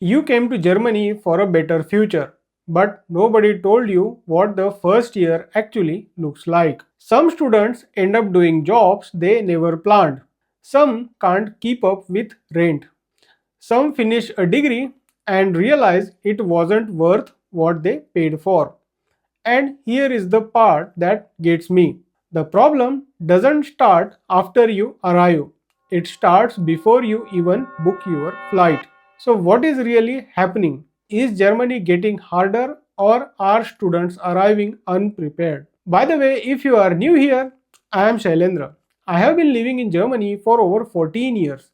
You came to Germany for a better future, but nobody told you what the first year actually looks like. Some students end up doing jobs they never planned. Some can't keep up with rent. Some finish a degree and realize it wasn't worth what they paid for. And here is the part that gets me. The problem doesn't start after you arrive, it starts before you even book your flight. So, what is really happening? Is Germany getting harder or are students arriving unprepared? By the way, if you are new here, I am Shailendra. I have been living in Germany for over 14 years.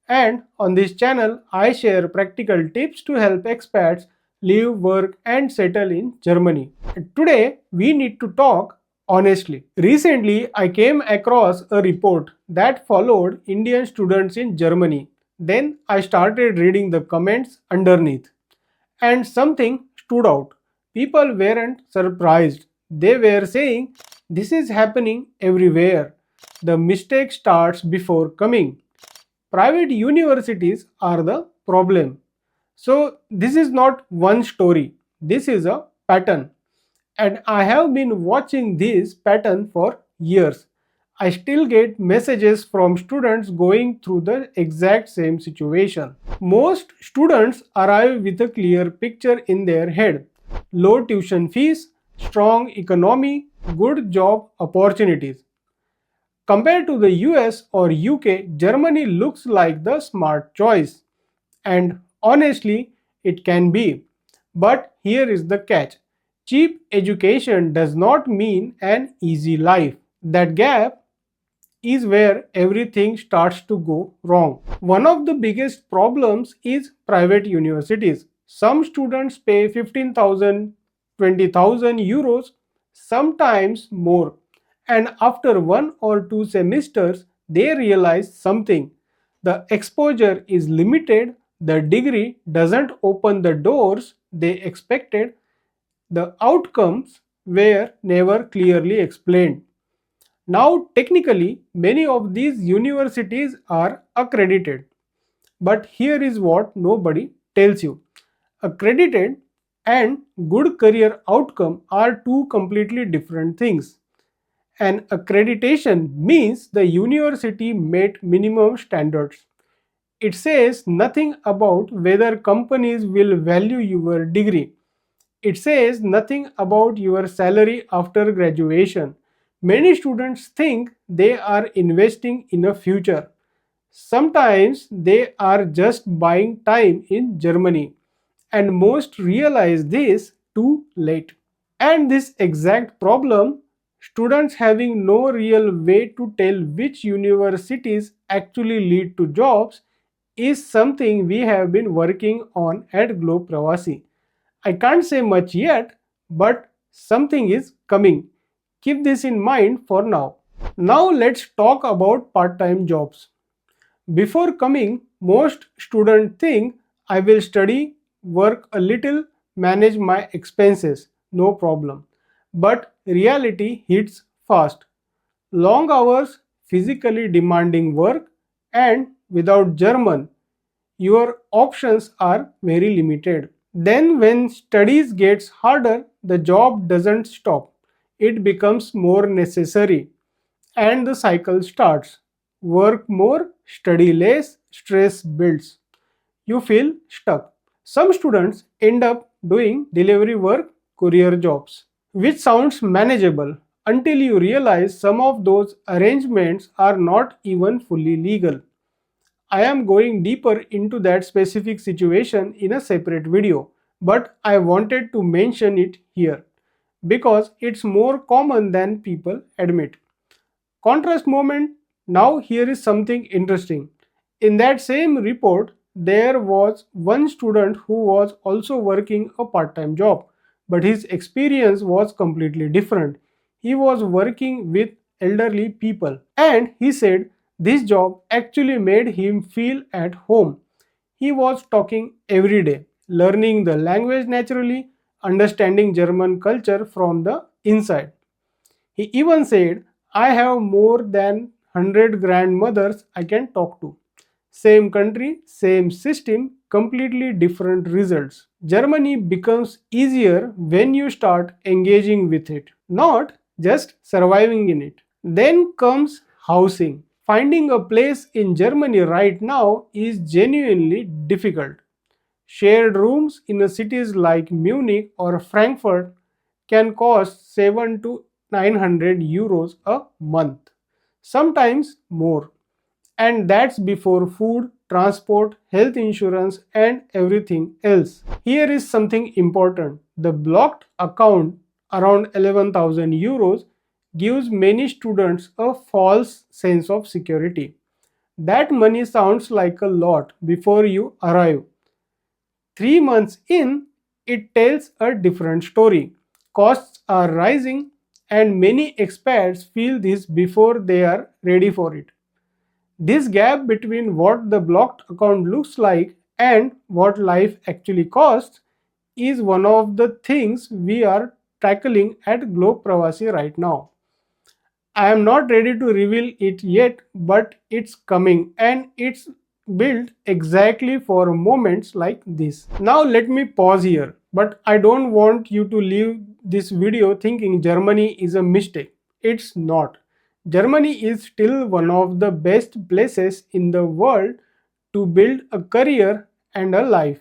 And on this channel, I share practical tips to help expats live, work, and settle in Germany. Today, we need to talk honestly. Recently, I came across a report that followed Indian students in Germany. Then I started reading the comments underneath, and something stood out. People weren't surprised. They were saying, "This is happening everywhere. The mistake starts before coming. Private universities are the problem." So, this is not one story, this is a pattern. And I have been watching this pattern for years. I still get messages from students going through the exact same situation. Most students arrive with a clear picture in their head: low tuition fees, strong economy, good job opportunities. Compared to the US or UK, Germany looks like the smart choice. And honestly, it can be. But here is the catch: cheap education does not mean an easy life. That gap is where everything starts to go wrong. One of the biggest problems is private universities. Some students pay 15,000, 20,000 euros, sometimes more. And after one or two semesters, they realize something. The exposure is limited, the degree doesn't open the doors they expected, the outcomes were never clearly explained. Now, technically, many of these universities are accredited. But here is what nobody tells you: accredited and good career outcome are two completely different things. An accreditation means the university met minimum standards. It says nothing about whether companies will value your degree. It says nothing about your salary after graduation. Many students think they are investing in a future. Sometimes they are just buying time in Germany, and most realize this too late. And this exact problem, students having no real way to tell which universities actually lead to jobs, is something we have been working on at Globe Pravasi. I can't say much yet, but something is coming. Keep this in mind for now. Now let's talk about part-time jobs. Before coming, most students think I will study, work a little, manage my expenses, no problem. But reality hits fast. Long hours, physically demanding work, and without German, your options are very limited. Then when studies gets harder, the job doesn't stop. It becomes more necessary and the cycle starts. Work more, study less, stress builds. You feel stuck. Some students end up doing delivery work, courier jobs, which sounds manageable until you realize some of those arrangements are not even fully legal. I am going deeper into that specific situation in a separate video, but I wanted to mention it here because it's more common than people admit. Contrast moment. Now, here is something interesting. In that same report, there was one student who was also working a part time job, but his experience was completely different. He was working with elderly people, and he said this job actually made him feel at home. He was talking every day, learning the language naturally, understanding German culture from the inside. He even said, I have more than 100 grandmothers I can talk to. Same country, same system, completely different results. Germany becomes easier when you start engaging with it, not just surviving in it. Then comes housing. Finding a place in Germany right now is genuinely difficult. Shared rooms in cities like Munich or Frankfurt can cost 7 to 900 euros a month, sometimes more. And that's before food, transport, health insurance, and everything else. Here is something important. The blocked account around 11,000 euros gives many students a false sense of security. That money sounds like a lot before you arrive. 3 months in, it tells a different story. Costs are rising, and many expats feel this before they are ready for it. This gap between what the blocked account looks like and what life actually costs is one of the things we are tackling at Globe Pravasi right now. I am not ready to reveal it yet, but it's coming and it's built exactly for moments like this. Now let me pause here, but I don't want you to leave this video thinking Germany is a mistake. It's not. Germany is still one of the best places in the world to build a career and a life.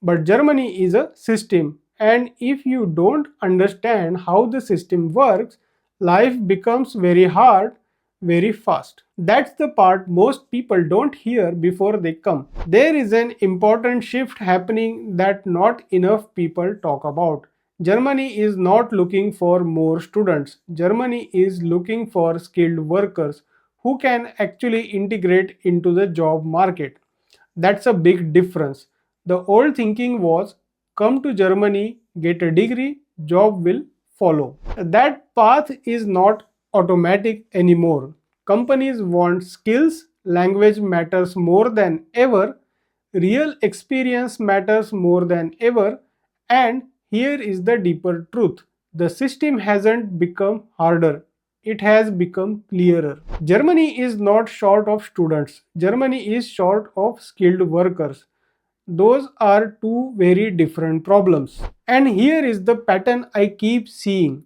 But Germany is a system, and if you don't understand how the system works, life becomes very hard very fast. That's the part most people don't hear before they come. There is an important shift happening that not enough people talk about. Germany is not looking for more students. Germany is looking for skilled workers who can actually integrate into the job market. That's a big difference. The old thinking was come to Germany, get a degree, job will follow. That path is not automatic anymore. Companies want skills, language matters more than ever, real experience matters more than ever, and here is the deeper truth. The system hasn't become harder, it has become clearer. Germany is not short of students, Germany is short of skilled workers. Those are two very different problems. And here is the pattern I keep seeing,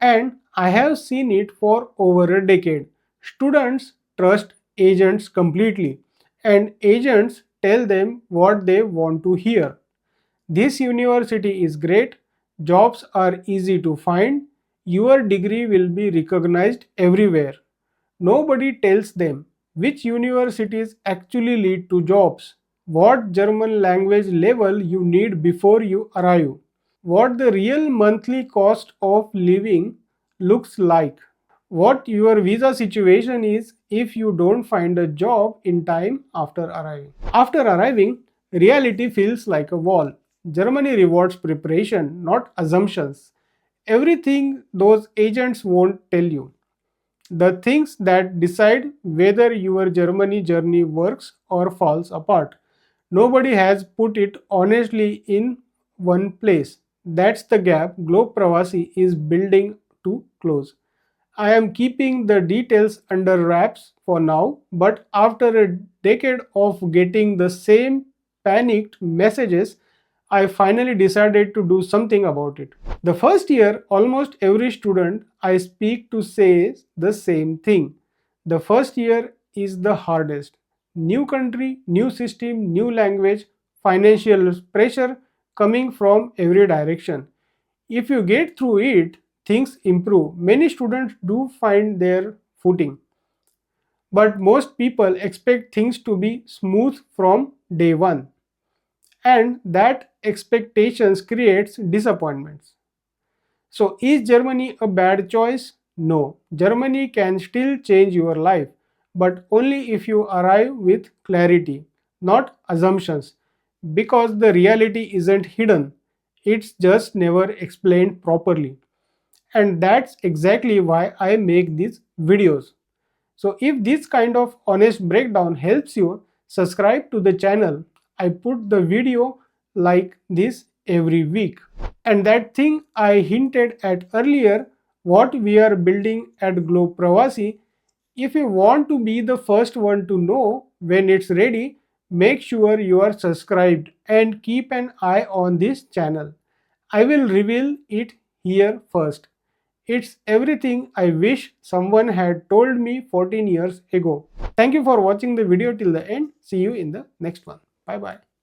and I have seen it for over a decade. Students trust agents completely, and agents tell them what they want to hear. This university is great, jobs are easy to find, your degree will be recognized everywhere. Nobody tells them which universities actually lead to jobs, what German language level you need before you arrive, what the real monthly cost of living looks like, what your visa situation is if you don't find a job in time after arriving. After arriving, reality feels like a wall. Germany rewards preparation, not assumptions. Everything those agents won't tell you. The things that decide whether your Germany journey works or falls apart. Nobody has put it honestly in one place. That's the gap Globe Pravasi is building to close. I am keeping the details under wraps for now, but after a decade of getting the same panicked messages, I finally decided to do something about it. The first year, almost every student I speak to says the same thing. The first year is the hardest. New country, new system, new language, financial pressure coming from every direction. If you get through it, things improve. Many students do find their footing, but most people expect things to be smooth from day one, and that expectations creates disappointments. So is Germany a bad choice? No. Germany can still change your life, but only if you arrive with clarity, not assumptions, because the reality isn't hidden. It's just never explained properly. And that's exactly why I make these videos. So if this kind of honest breakdown helps you, subscribe to the channel. I put the video like this every week. And that thing I hinted at earlier, what we are building at Globe Pravasi, if you want to be the first one to know when it's ready, make sure you are subscribed and keep an eye on this channel. I will reveal it here first. It's everything I wish someone had told me 14 years ago. Thank you for watching the video till the end. See you in the next one. Bye bye.